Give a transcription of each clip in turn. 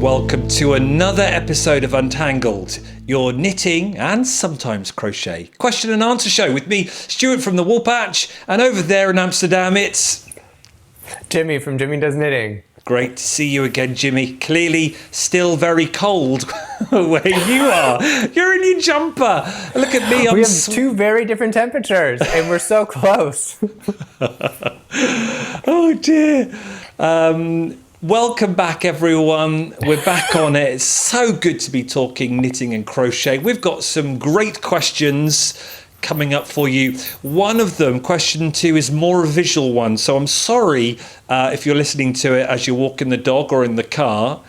welcome to another episode of Untangled, your knitting and sometimes crochet question and answer show with me, Stuart from the Wool Patch, and over there in Amsterdam it's Jimmy from Jimmy Does Knitting. Great to see you again, Jimmy. Clearly still very cold where you are. You're in your jumper. Look at me. We have two very different temperatures and we're so close. Oh dear. Welcome back, everyone. We're back on it. It's so good to be talking knitting and crochet. We've got some great questions coming up for you. One of them, question 2, is more a visual one. So I'm sorry if you're listening to it as you're walking the dog or in the car.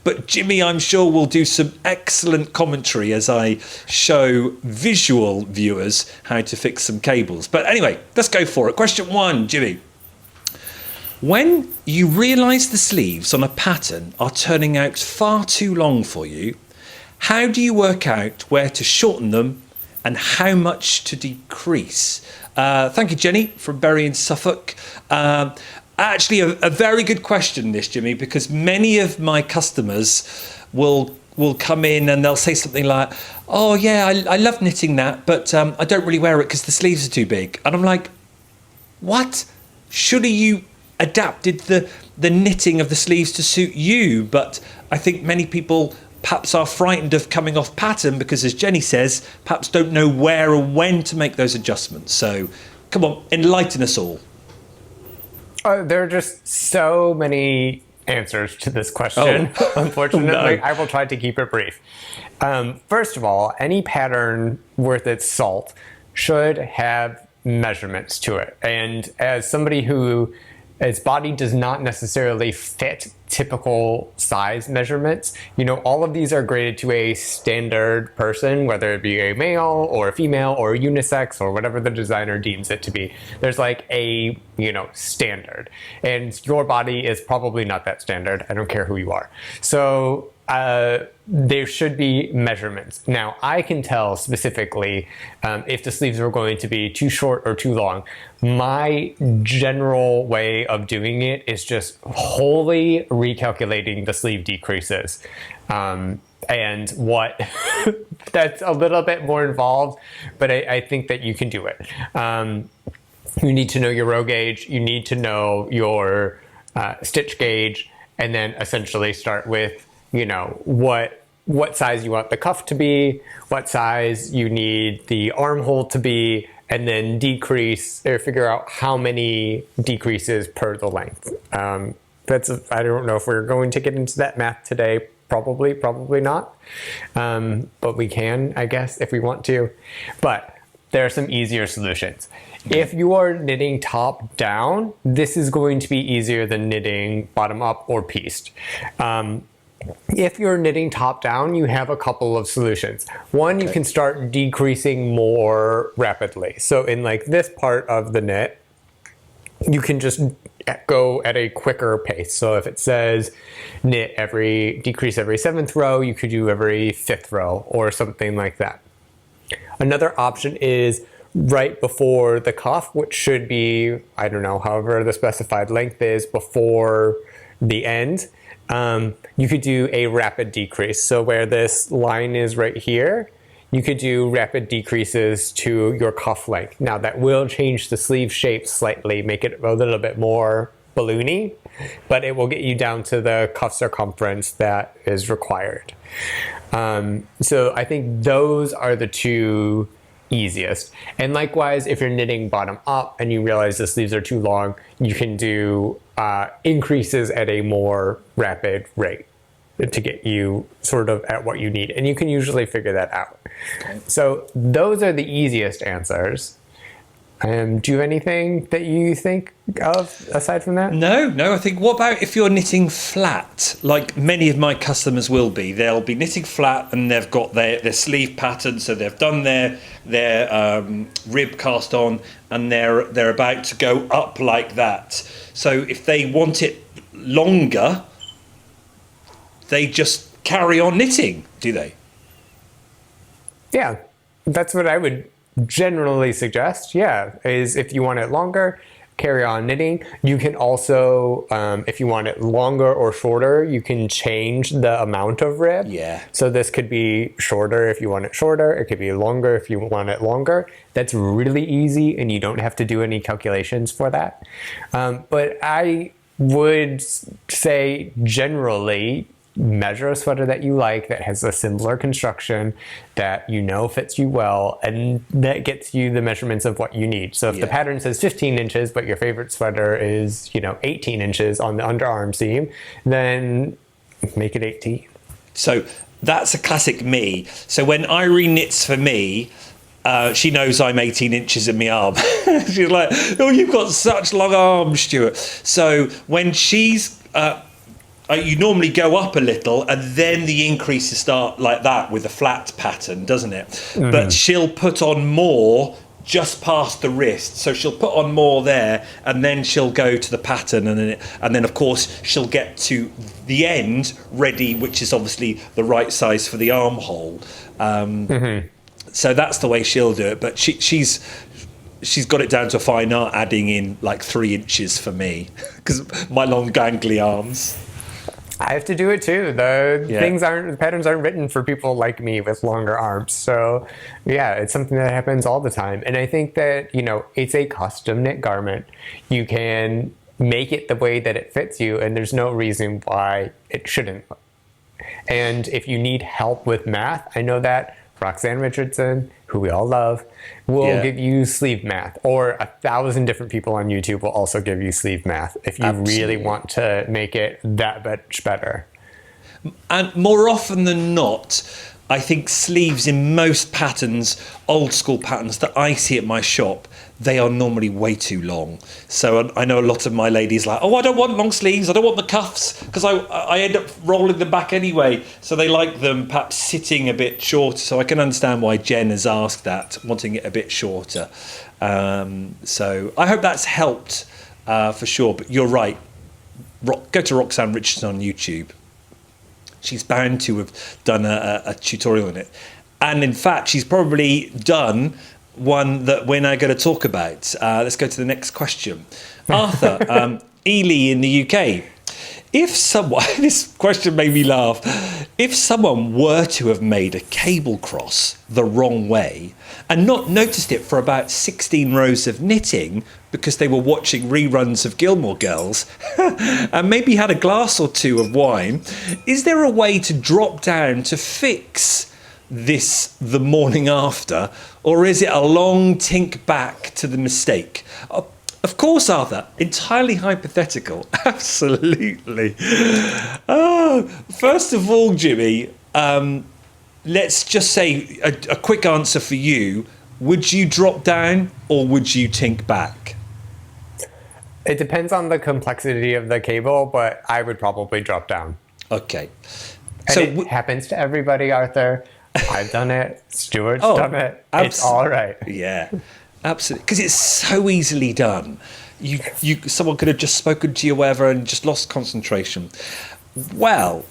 But Jimmy, I'm sure, will do some excellent commentary as I show visual viewers how to fix some cables. But anyway, let's go for it. Question 1, Jimmy. When you realise the sleeves on a pattern are turning out far too long for you, how do you work out where to shorten them and how much to decrease? Thank you, Jenny from Bury in Suffolk. Actually, a very good question, this, Jimmy, because many of my customers will come in and they'll say something like, oh, yeah, I love knitting that, but I don't really wear it because the sleeves are too big. And I'm like, what? Surely you adapted the knitting of the sleeves to suit you, but I think many people perhaps are frightened of coming off pattern because, as Jenny says, perhaps don't know where or when to make those adjustments. So come on, enlighten us all. There are just so many answers to this question, unfortunately. No. I will try to keep it brief. First of all, any pattern worth its salt should have measurements to it. And as somebody who its body does not necessarily fit typical size measurements, you know, all of these are graded to a standard person, whether it be a male or a female or unisex or whatever the designer deems it to be. There's like a, you know, standard. And your body is probably not that standard. I don't care who you are. So there should be measurements. Now, I can tell specifically if the sleeves are going to be too short or too long. My general way of doing it is just wholly recalculating the sleeve decreases. And what that's a little bit more involved, but I think that you can do it. You need to know your row gauge, you need to know your stitch gauge, and then essentially start with, you know, what size you want the cuff to be, what size you need the armhole to be, and then decrease or figure out how many decreases per the length. I don't know if we're going to get into that math today. Probably not. But we can, I guess, if we want to. But there are some easier solutions. If you are knitting top down, this is going to be easier than knitting bottom up or pieced. If you're knitting top down, you have a couple of solutions. One, you can start decreasing more rapidly. So in like this part of the knit, you can just go at a quicker pace. So if it says decrease every 7th row, you could do every 5th row or something like that. Another option is right before the cuff, which should be, I don't know, however the specified length is before the end. You could do a rapid decrease. So where this line is right here, you could do rapid decreases to your cuff length. Now that will change the sleeve shape slightly, make it a little bit more balloony, but it will get you down to the cuff circumference that is required. So I think those are the two easiest. And likewise, if you're knitting bottom up and you realize the sleeves are too long, you can do increases at a more rapid rate to get you sort of at what you need. And you can usually figure that out. Okay. So those are the easiest answers. Do you have anything that you think of aside from that? No. I think, what about if you're knitting flat, like many of my customers will be? They'll be knitting flat and they've got their sleeve pattern, so they've done their rib cast on and they're about to go up like that. So if they want it longer, they just carry on knitting, do they? Yeah, that's what I would generally suggest, is if you want it longer, carry on knitting. You can also, if you want it longer or shorter, you can change the amount of rib. Yeah. So this could be shorter if you want it shorter. It could be longer if you want it longer. That's really easy, and you don't have to do any calculations for that. But I would say generally, measure a sweater that you like, that has a similar construction, that you know fits you well, and that gets you the measurements of what you need. So if the pattern says 15 inches, but your favorite sweater is, 18 inches on the underarm seam, then make it 18. So that's a classic me. So when Irene knits for me, she knows I'm 18 inches in my arm. She's like, oh, you've got such long arms, Stuart. So when she's... you normally go up a little, and then the increases start like that with a flat pattern, doesn't it? Mm-hmm. But she'll put on more just past the wrist. So she'll put on more there, and then she'll go to the pattern, and then of course she'll get to the end ready, which is obviously the right size for the armhole. So that's the way she'll do it. But she's got it down to a fine art, adding in like 3 inches for me because my long gangly arms. I have to do it too. The patterns aren't written for people like me with longer arms. So yeah, it's something that happens all the time. And I think that, it's a custom knit garment. You can make it the way that it fits you, and there's no reason why it shouldn't. And if you need help with math, I know that Roxanne Richardson, who we all love, will give you sleeve math, or 1,000 different people on YouTube will also give you sleeve math if you really want to make it that much better. And more often than not, I think sleeves in most patterns, old school patterns that I see at my shop, they are normally way too long. So I know a lot of my ladies like, oh, I don't want long sleeves, I don't want the cuffs, because I end up rolling them back anyway. So they like them perhaps sitting a bit shorter. So I can understand why Jen has asked that, wanting it a bit shorter. So I hope that's helped for sure. But you're right. Go to Roxanne Richardson on YouTube. She's bound to have done a tutorial on it. And in fact, she's probably done one that we're now going to talk about. Let's go to the next question. Arthur, Ely in the UK. If someone, this question made me laugh. If someone were to have made a cable cross the wrong way and not noticed it for about 16 rows of knitting because they were watching reruns of Gilmore Girls and maybe had a glass or two of wine, is there a way to drop down to fix this the morning after, or is it a long tink back to the mistake? Of course, Arthur, entirely hypothetical. Absolutely. First of all, Jimmy, let's just say a quick answer for you. Would you drop down or would you tink back? It depends on the complexity of the cable, but I would probably drop down. Okay. And so it happens to everybody, Arthur. I've done it. Stuart's done it. It's all right. Yeah. Absolutely, because it's so easily done. Someone could have just spoken to you, whatever, and just lost concentration. Well,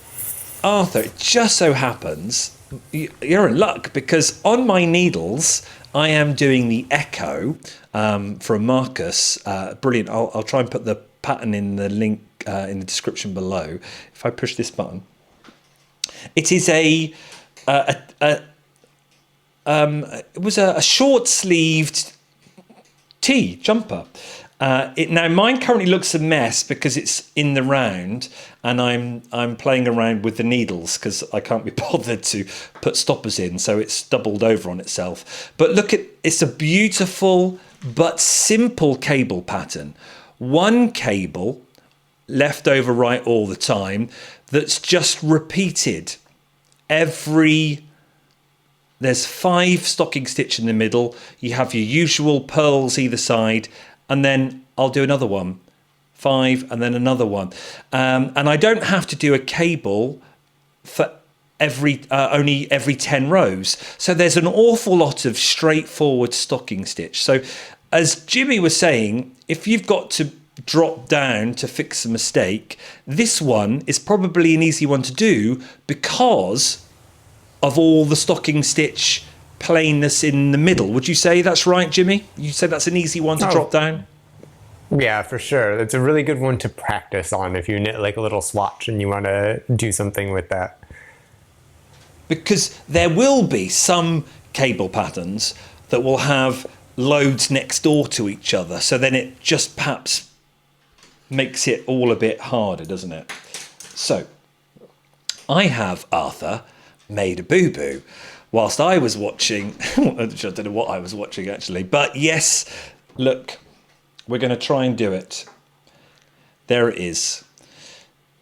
Arthur, it just so happens you're in luck because on my needles I am doing the Echo from Marcus. Brilliant. I'll try and put the pattern in the link in the description below. If I push this button, it is it was a short-sleeved tee jumper. Now mine currently looks a mess because it's in the round, and I'm playing around with the needles because I can't be bothered to put stoppers in, so it's doubled over on itself. But look it's a beautiful but simple cable pattern. One cable left over right all the time that's just repeated there's 5 stocking stitch in the middle. You have your usual purls either side, and then I'll do another one, 5, and then another one. And I don't have to do a cable for only every 10 rows. So there's an awful lot of straightforward stocking stitch. So as Jimmy was saying, if you've got to drop down to fix a mistake, this one is probably an easy one to do because of all the stocking stitch plainness in the middle. Would you say that's right, Jimmy? You said that's an easy one to drop down? Yeah, for sure. It's a really good one to practice on if you knit like a little swatch and you want to do something with that. Because there will be some cable patterns that will have loads next door to each other. So then it just perhaps makes it all a bit harder, doesn't it? So I have, Arthur, made a boo-boo whilst I was watching. I don't know what I was watching actually. But yes, look, we're going to try and do it. There it is.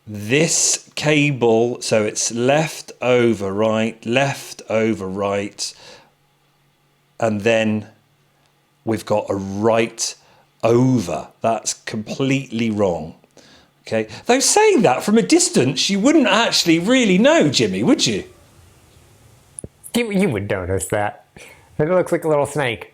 This cable, so it's left over right, and then we've got a right over. That's completely wrong. Okay, though saying that from a distance, you wouldn't actually really know, Jimmy, would you? You would notice that. It looks like a little snake.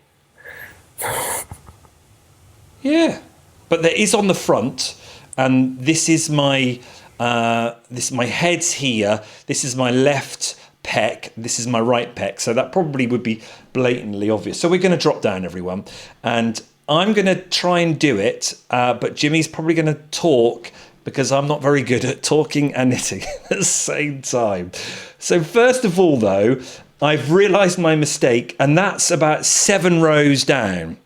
Yeah, but there is on the front, and this is my my head's here. This is my left pec. This is my right pec. So that probably would be blatantly obvious. So we're going to drop down, everyone, and I'm going to try and do it. But Jimmy's probably going to talk because I'm not very good at talking and knitting at the same time. So first of all, though, I've realised my mistake, and that's about 7 rows down.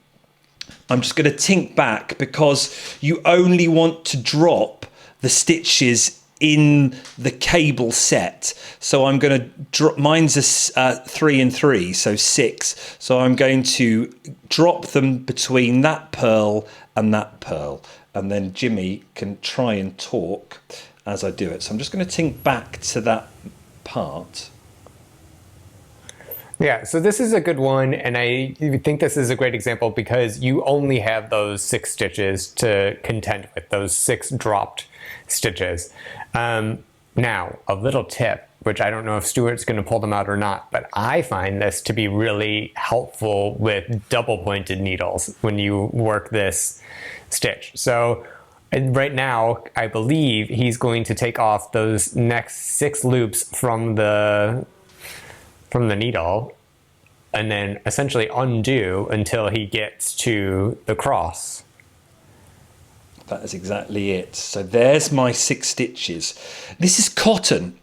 I'm just going to tink back because you only want to drop the stitches in the cable set. So I'm going to drop, mine's a 3 and 3, so 6. So I'm going to drop them between that purl and that purl. And then Jimmy can try and talk as I do it. So I'm just going to tink back to that part. Yeah, so this is a good one, and I think this is a great example because you only have those 6 stitches to contend with, those 6 dropped stitches. Now, a little tip, which I don't know if Stuart's going to pull them out or not, but I find this to be really helpful with double-pointed needles when you work this stitch. So right now, I believe he's going to take off those next 6 loops from the needle and then essentially undo until he gets to the cross. That is exactly it. So there's my 6 stitches. This is cotton.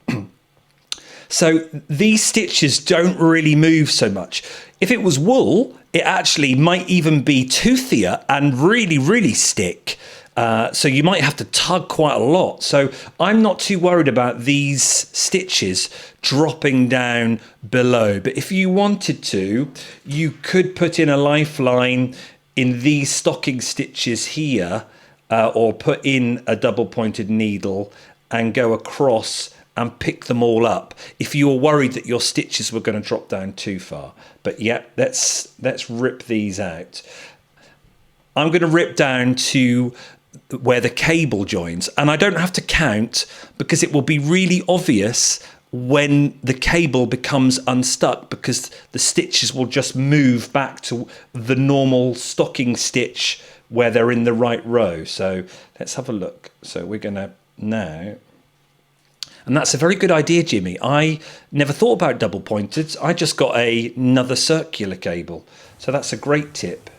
So these stitches don't really move so much. If it was wool, it actually might even be toothier and really, really stick. So you might have to tug quite a lot. So I'm not too worried about these stitches dropping down below. But if you wanted to, you could put in a lifeline in these stocking stitches here, or put in a double pointed needle and go across and pick them all up if you were worried that your stitches were going to drop down too far. But yeah, let's rip these out. I'm going to rip down to where the cable joins, and I don't have to count because it will be really obvious when the cable becomes unstuck because the stitches will just move back to the normal stocking stitch where they're in the right row. So let's have a look. So we're going to now, and that's a very good idea, Jimmy. I never thought about double pointed. I just got another circular cable. So that's a great tip.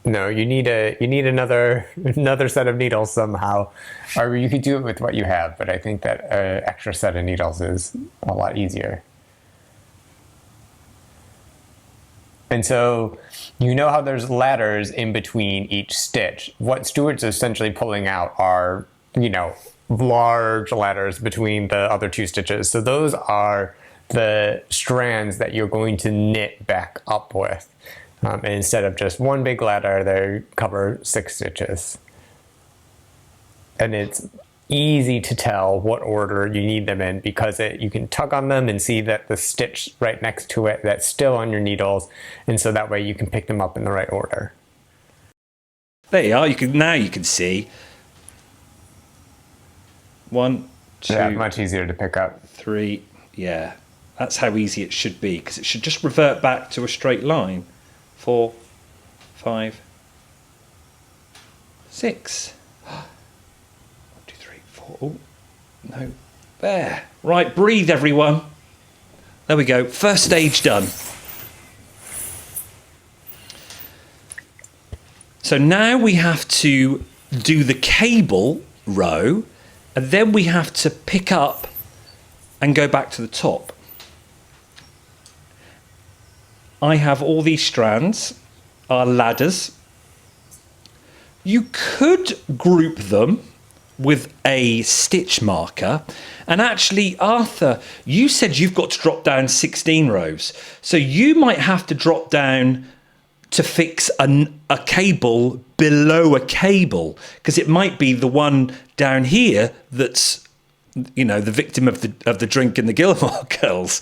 No, you need another set of needles somehow, or you could do it with what you have. But I think that an extra set of needles is a lot easier. And so you know how there's ladders in between each stitch. What Stuart's essentially pulling out are, large ladders between the other 2 stitches. So those are the strands that you're going to knit back up with. And instead of just one big ladder, they cover 6 stitches. And it's easy to tell what order you need them in because you can tug on them and see that the stitch right next to it that's still on your needles, and so that way you can pick them up in the right order. There you are. You can see 1, 2. Yeah, much easier to pick up. 3. Yeah, that's how easy it should be because it should just revert back to a straight line. 4, 5, 6. 1, 2, 3, 4. Oh, no. There. Right, breathe, everyone. There we go. First stage done. So now we have to do the cable row, and then we have to pick up and go back to the top. I have all these strands, are ladders. You could group them with a stitch marker. And actually, Arthur, you said you've got to drop down 16 rows. So you might have to drop down to fix a cable below a cable, because it might be the one down here that's, you know, the victim of the drink in the Gilmore Girls.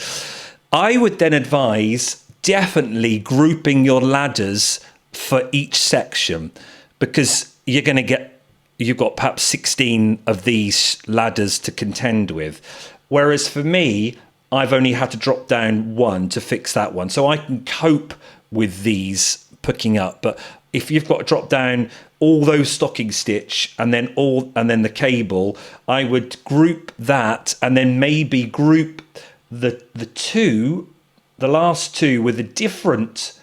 I would then advise definitely grouping your ladders for each section, because you've got perhaps 16 of these ladders to contend with. Whereas for me, I've only had to drop down one to fix that one. So I can cope with these picking up. But if you've got to drop down all those stocking stitch and then the cable, I would group that, and then maybe group the last two with a different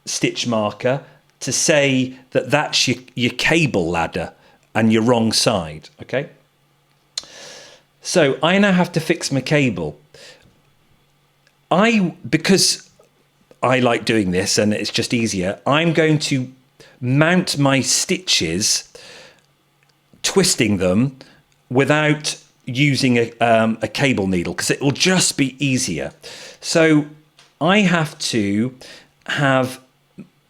stitch marker to say that that's your cable ladder and your wrong side. Okay. So I now have to fix my cable. Because I like doing this and it's just easier, I'm going to mount my stitches, twisting them without using a cable needle, because it will just be easier. So I have to have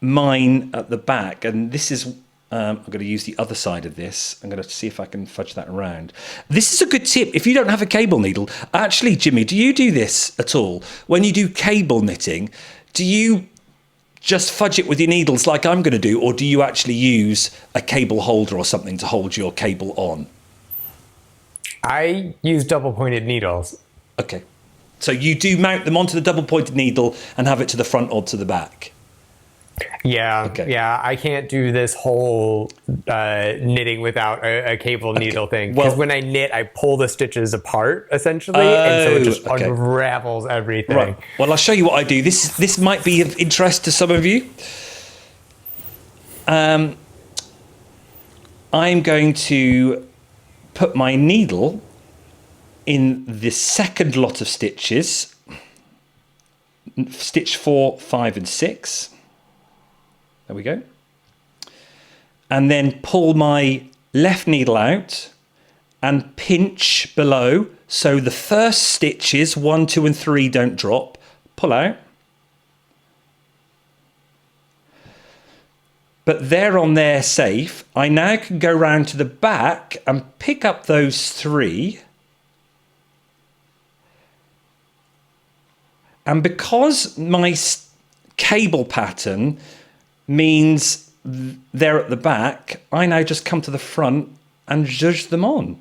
mine at the back, and this is I'm going to use the other side of this. I'm going to see if I can fudge that around. This is a good tip if you don't have a cable needle. Actually, Jimmy, do you do this at all? When you do cable knitting, do you just fudge it with your needles like I'm going to do, or do you actually use a cable holder or something to hold your cable on? I use double-pointed needles. Okay. So you do mount them onto the double-pointed needle and have it to the front or to the back? Yeah, Okay. Yeah. I can't do this whole knitting without a cable needle thing. Because when I knit, I pull the stitches apart, essentially, and so it just unravels everything. Right. Well, I'll show you what I do. This might be of interest to some of you. I'm going to put my needle in the second lot of stitches, stitch 4, 5, and 6. There we go. And then pull my left needle out and pinch below. So the first stitches, 1, 2, and 3 don't drop. Pull out. But they're on there safe. I now can go round to the back and pick up those 3. And because my cable pattern means they're at the back, I now just come to the front and zhuzh them on.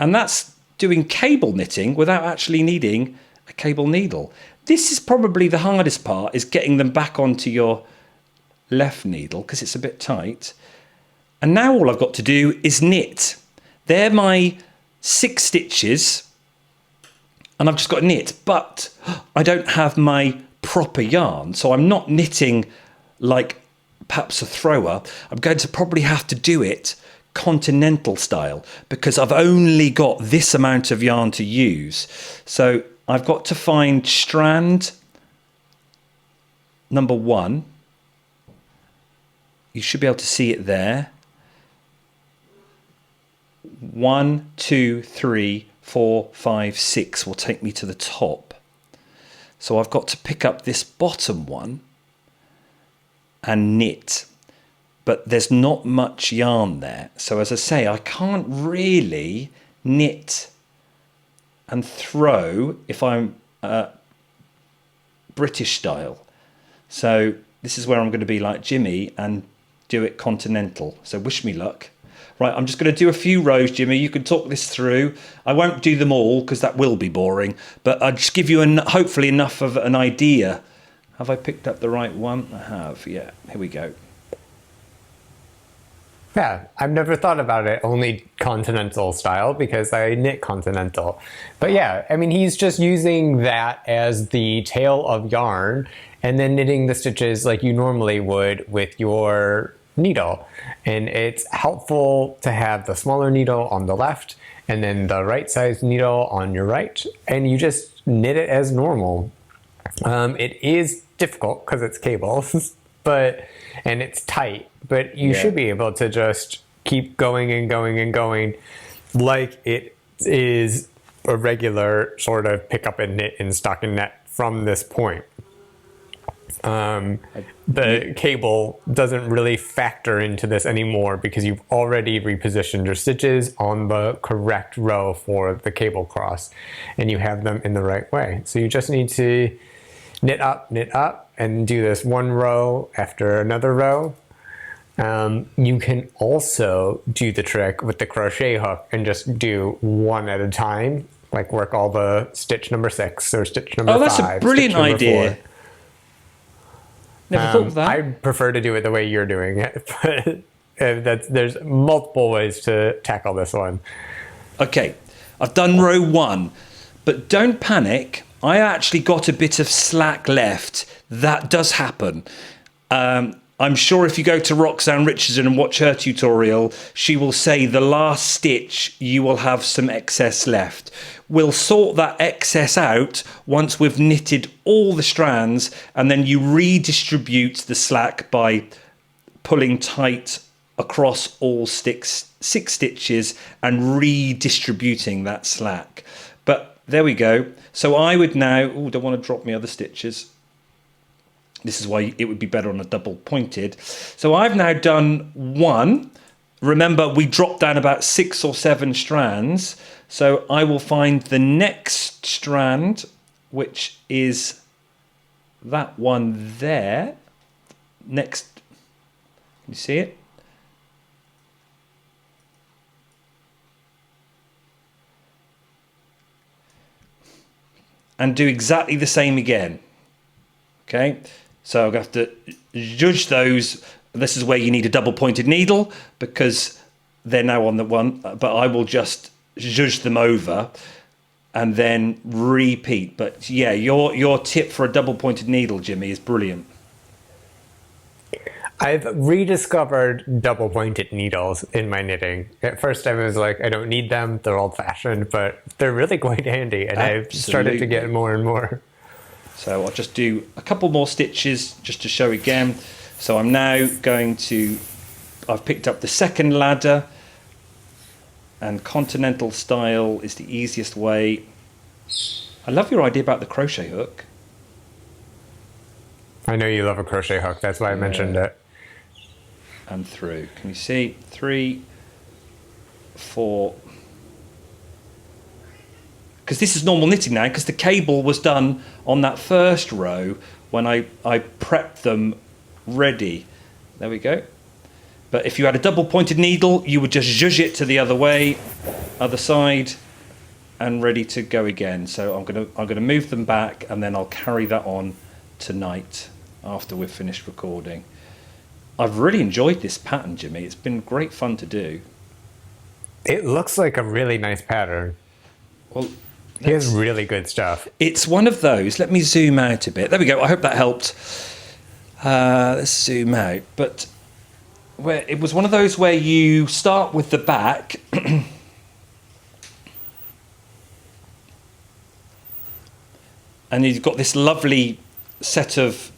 And that's doing cable knitting without actually needing a cable needle. This is probably the hardest part, is getting them back onto your left needle because it's a bit tight. And now all I've got to do is knit. They're my 6 stitches and I've just got to knit, but I don't have my proper yarn, so I'm not knitting like perhaps a thrower. I'm going to probably have to do it continental style because I've only got this amount of yarn to use. So I've got to find strand number 1. You should be able to see it there. 1, 2, 3, 4, 5, 6 will take me to the top. So I've got to pick up this bottom one and knit, but there's not much yarn there. So as I say, I can't really knit and throw if I'm British style. So this is where I'm going to be like Jimmy and do it continental. So wish me luck. Right, I'm just going to do a few rows, Jimmy. You can talk this through. I won't do them all because that will be boring, but I'll just give you hopefully enough of an idea. Have I picked up the right one? I have, yeah. Here we go. Yeah, I've never thought about it only continental style because I knit continental. But yeah, I mean, he's just using that as the tail of yarn and then knitting the stitches like you normally would with your needle. And it's helpful to have the smaller needle on the left and then the right size needle on your right, and you just knit it as normal. It is difficult because it's cables, and it's tight, but you should be able to just keep going and going and going like it is a regular sort of pick up and knit in stockinette from this point. The cable doesn't really factor into this anymore because you've already repositioned your stitches on the correct row for the cable cross, and you have them in the right way. So you just need to knit up, and do this one row after another row. You can also do the trick with the crochet hook and just do one at a time, like work all the stitch number 6 or stitch number 5. Oh, that's a brilliant idea. 4. Never thought of that. I prefer to do it the way you're doing it, but there's multiple ways to tackle this one. Okay, I've done row 1, but don't panic. I actually got a bit of slack left. That does happen. I'm sure if you go to Roxanne Richardson and watch her tutorial, she will say the last stitch you will have some excess left. We'll sort that excess out once we've knitted all the strands, and then you redistribute the slack by pulling tight across all 6 stitches and redistributing that slack. But there we go. So I would now, don't want to drop my other stitches. This is why it would be better on a double pointed. So I've now done 1. Remember, we dropped down about 6 or 7 strands. So I will find the next strand, which is that one there. Next, can you see it? And do exactly the same again. Okay, so I'm going to have to judge those. This is where you need a double pointed needle because they're now on the one, but I will just judge them over and then repeat. But yeah, your tip for a double pointed needle, Jimmy, is brilliant. I've rediscovered double pointed needles in my knitting. At first I was like, I don't need them, they're old fashioned, but they're really quite handy, and I've started to get more and more. So I'll just do a couple more stitches just to show again. So I'm now going to, I've picked up the second ladder, and continental style is the easiest way. I love your idea about the crochet hook. I know you love a crochet hook, that's why I mentioned it. And through. Can you see? 3, 4. Because this is normal knitting now, because the cable was done on that first row when I prepped them ready. There we go. But if you had a double pointed needle, you would just zhuzh it to the other way, other side, and ready to go again. So I'm gonna move them back, and then I'll carry that on tonight after we've finished recording. I've really enjoyed this pattern, Jimmy. It's been great fun to do. It looks like a really nice pattern. Well, he has really good stuff. It's one of those. Let me zoom out a bit. There we go. I hope that helped. Let's zoom out. But where it was one of those where you start with the back and you've got this lovely set of,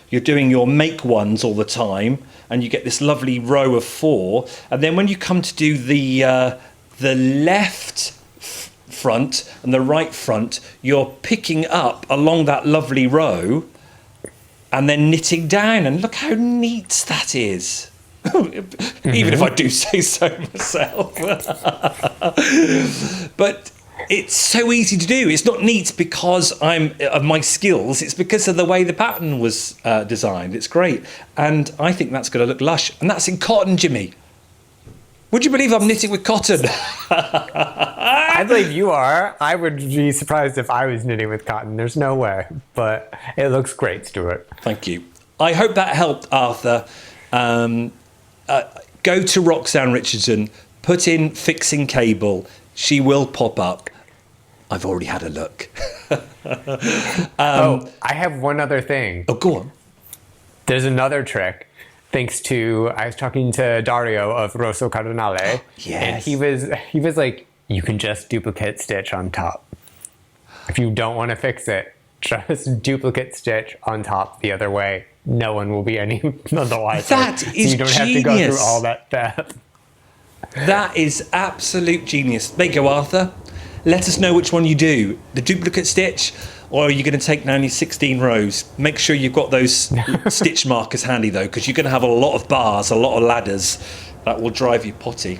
you're doing your make ones all the time, and you get this lovely row of 4, and then when you come to do the left front and the right front, you're picking up along that lovely row and then knitting down, and look how neat that is. Even if I do say so myself. But it's so easy to do. It's not neat because I'm of my skills. It's because of the way the pattern was designed. It's great. And I think that's going to look lush. And that's in cotton, Jimmy. Would you believe I'm knitting with cotton? I believe you are. I would be surprised if I was knitting with cotton. There's no way. But it looks great, Stuart. Thank you. I hope that helped, Arthur. Go to Roxanne Richardson, put in fixing cable. She will pop up. I've already had a look. I have one other thing. Oh, go on. There's another trick. Thanks to, I was talking to Dario of Rosso Cardinale. Yes. And he was like, you can just duplicate stitch on top. If you don't want to fix it, just duplicate stitch on top the other way. No one will be any the wiser. That is so you don't have to go through all that step. That is absolute genius. There you go, Arthur. Let us know which one you do. The duplicate stitch, or are you going to take down your 16 rows? Make sure you've got those stitch markers handy, though, because you're going to have a lot of bars, a lot of ladders. That will drive you potty.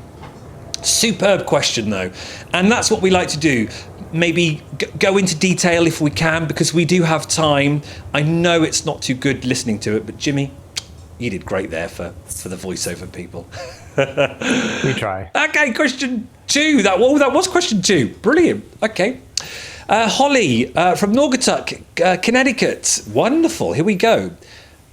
Superb question, though. And that's what we like to do. Maybe go into detail if we can, because we do have time. I know it's not too good listening to it, but Jimmy, you did great there for the voiceover people. We try. Okay, question 2. That was question 2. Brilliant. Okay. Holly from Naugatuck, Connecticut. Wonderful. Here we go.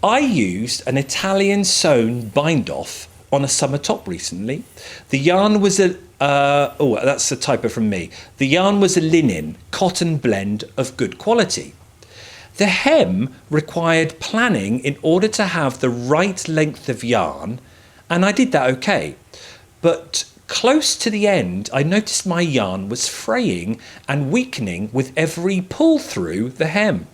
I used an Italian sewn bind off on a summer top recently. The yarn was that's a typo from me. The yarn was a linen cotton blend of good quality. The hem required planning in order to have the right length of yarn, and I did that okay. But close to the end, I noticed my yarn was fraying and weakening with every pull through the hem.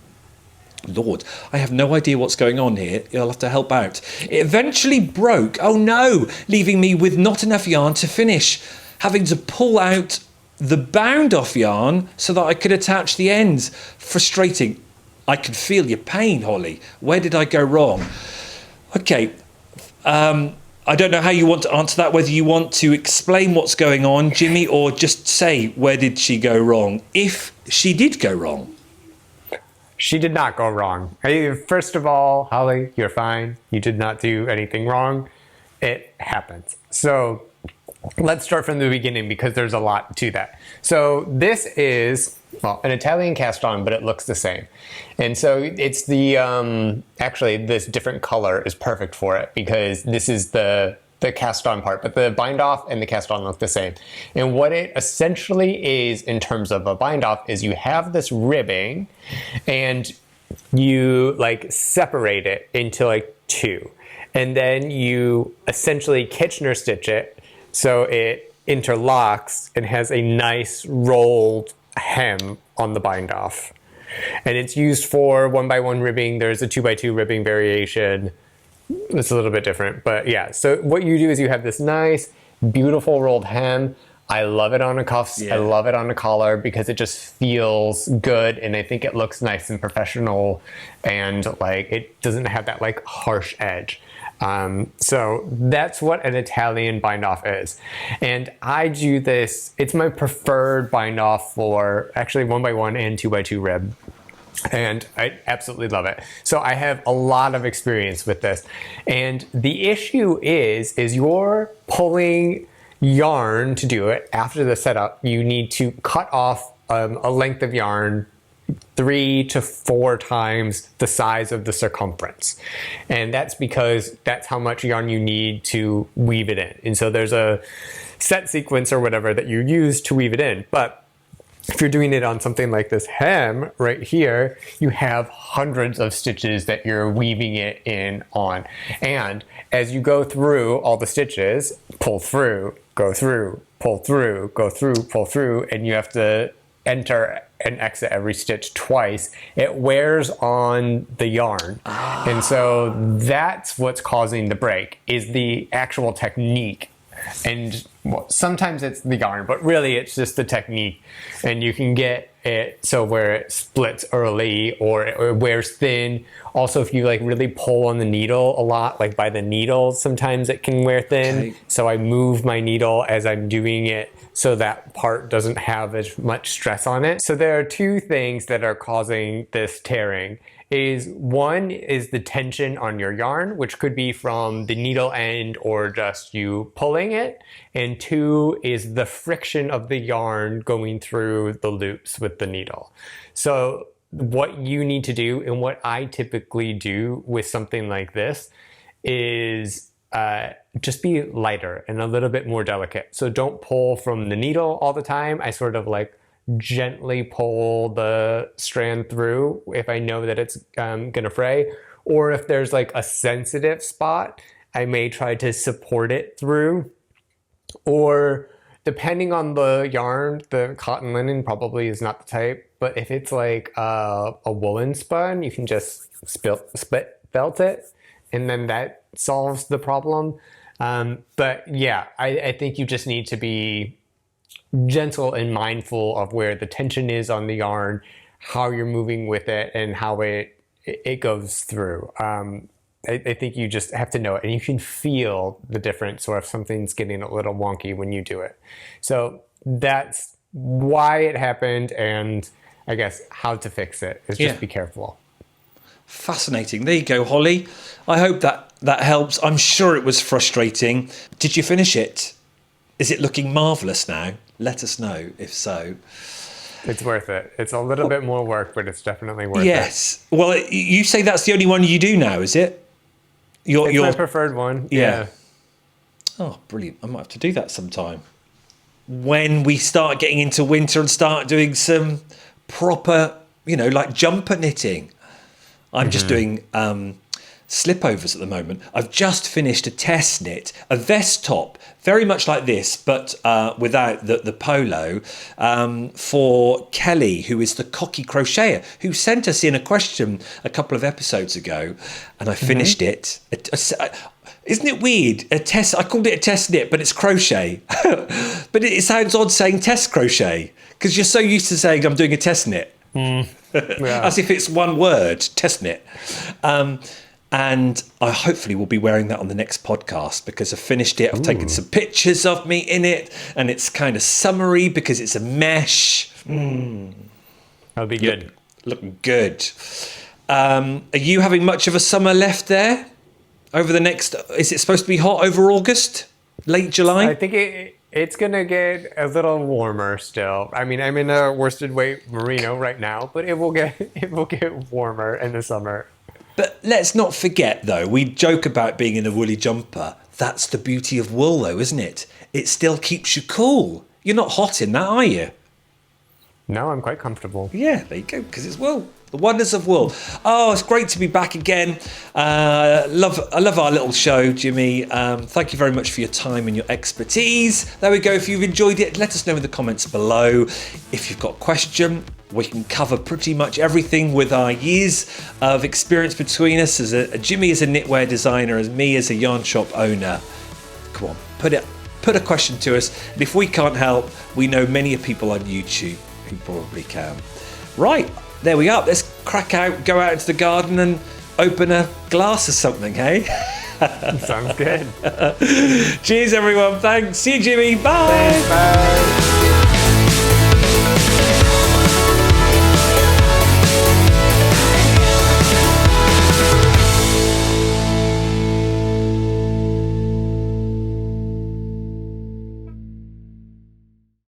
Lord, I have no idea what's going on here. You'll have to help out. It eventually broke, oh no, leaving me with not enough yarn to finish, having to pull out the bound off yarn so that I could attach the ends. Frustrating. I can feel your pain, Holly. Where did I go wrong? Okay, I don't know how you want to answer that, whether you want to explain what's going on, Jimmy, or just say, where did she go wrong? If she did go wrong. She did not go wrong. Hey, first of all, Holly, you're fine. You did not do anything wrong. It happens. So let's start from the beginning, because there's a lot to that. So this is, well, an Italian cast on, but it looks the same. And so it's the, actually this different color is perfect for it, because this is the cast on part, but the bind off and the cast on look the same. And what it essentially is in terms of a bind off is you have this ribbing and you like separate it into like 2. And then you essentially Kitchener stitch it so it interlocks and has a nice rolled hem on the bind off. And it's used for 1x1 ribbing. There's a 2x2 ribbing variation. It's a little bit different, but yeah. So what you do is you have this nice, beautiful rolled hem. I love it on a cuffs. Yeah. I love it on a collar because it just feels good, and I think it looks nice and professional, and like it doesn't have that like harsh edge. So that's what an Italian bind off is. And I do this, it's my preferred bind off for actually 1x1 and 2x2 rib. And I absolutely love it. So I have a lot of experience with this. And the issue is you're pulling yarn to do it. After the setup, you need to cut off a length of yarn 3 to 4 times the size of the circumference. And that's because that's how much yarn you need to weave it in. And so there's a set sequence or whatever that you use to weave it in. But if you're doing it on something like this hem right here, you have hundreds of stitches that you're weaving it in on. And as you go through all the stitches, pull through, go through, pull through, go through, pull through, and you have to enter and exit every stitch twice, it wears on the yarn. And so that's what's causing the break, is the actual technique. And well, sometimes it's the yarn, but really it's just the technique. And you can get it so where it splits early or it wears thin. Also, if you like really pull on the needle a lot, like by the needle, sometimes it can wear thin. Okay. So I move my needle as I'm doing it so that part doesn't have as much stress on it. So there are 2 things that are causing this tearing. One is the tension on your yarn, which could be from the needle end or just you pulling it. And 2 is the friction of the yarn going through the loops with the needle. So what you need to do, and what I typically do with something like this, is just be lighter and a little bit more delicate. So don't pull from the needle all the time. I sort of like gently pull the strand through if I know that it's going to fray. Or if there's like a sensitive spot, I may try to support it through. Or depending on the yarn, the cotton linen probably is not the type. But if it's like a woolen spun, you can just felt it, and then that solves the problem. But yeah, I think you just need to be gentle and mindful of where the tension is on the yarn, how you're moving with it, and how it goes through. I think you just have to know it, and you can feel the difference or if something's getting a little wonky when you do it. So that's why it happened, and I guess how to fix it is just be careful. Fascinating. There you go, Holly. I hope that helps. I'm sure it was frustrating. Did you finish it? Is it looking marvellous now? Let us know if so. It's worth it. It's a little bit more work, but it's definitely worth it. Yes. Well, you say that's the only one you do now, is it? It's my preferred one. Yeah. Oh, brilliant. I might have to do that sometime. When we start getting into winter and start doing some proper, like jumper knitting. I'm just doing slipovers at the moment. I've just finished a test knit, a vest top, very much like this, but without the polo, for Kelly, who is the cocky crocheter, who sent us in a question a couple of episodes ago, and I finished it. Isn't it weird? I called it a test knit, but it's crochet. But it sounds odd saying test crochet, because you're so used to saying I'm doing a test knit. As if it's one word, test knit. And I hopefully will be wearing that on the next podcast because I've finished it. I've taken some pictures of me in it, and it's kind of summery because it's a mesh. That'll be good. Looking good. Are you having much of a summer left there? Over the next, is it supposed to be hot over August? Late July? I think it's going to get a little warmer still. I mean, I'm in a worsted weight merino right now, but it will get warmer in the summer. But let's not forget, though, we joke about being in a woolly jumper. That's the beauty of wool, though, isn't it? It still keeps you cool. You're not hot in that, are you? No, I'm quite comfortable. Yeah, there you go, because it's wool. The wonders of wool. Oh, it's great to be back again. I love our little show, Jimmy. Thank you very much for your time and your expertise. There we go. If you've enjoyed it, let us know in the comments below. If you've got a question, we can cover pretty much everything with our years of experience between us. Jimmy as a knitwear designer, as me as a yarn shop owner. Come on, put a question to us. And if we can't help, we know many people on YouTube who probably can. Right. There we are. Let's go out into the garden and open a glass or something, hey? Sounds good. Cheers, everyone. Thanks. See you, Jimmy. Bye. Thanks, bye.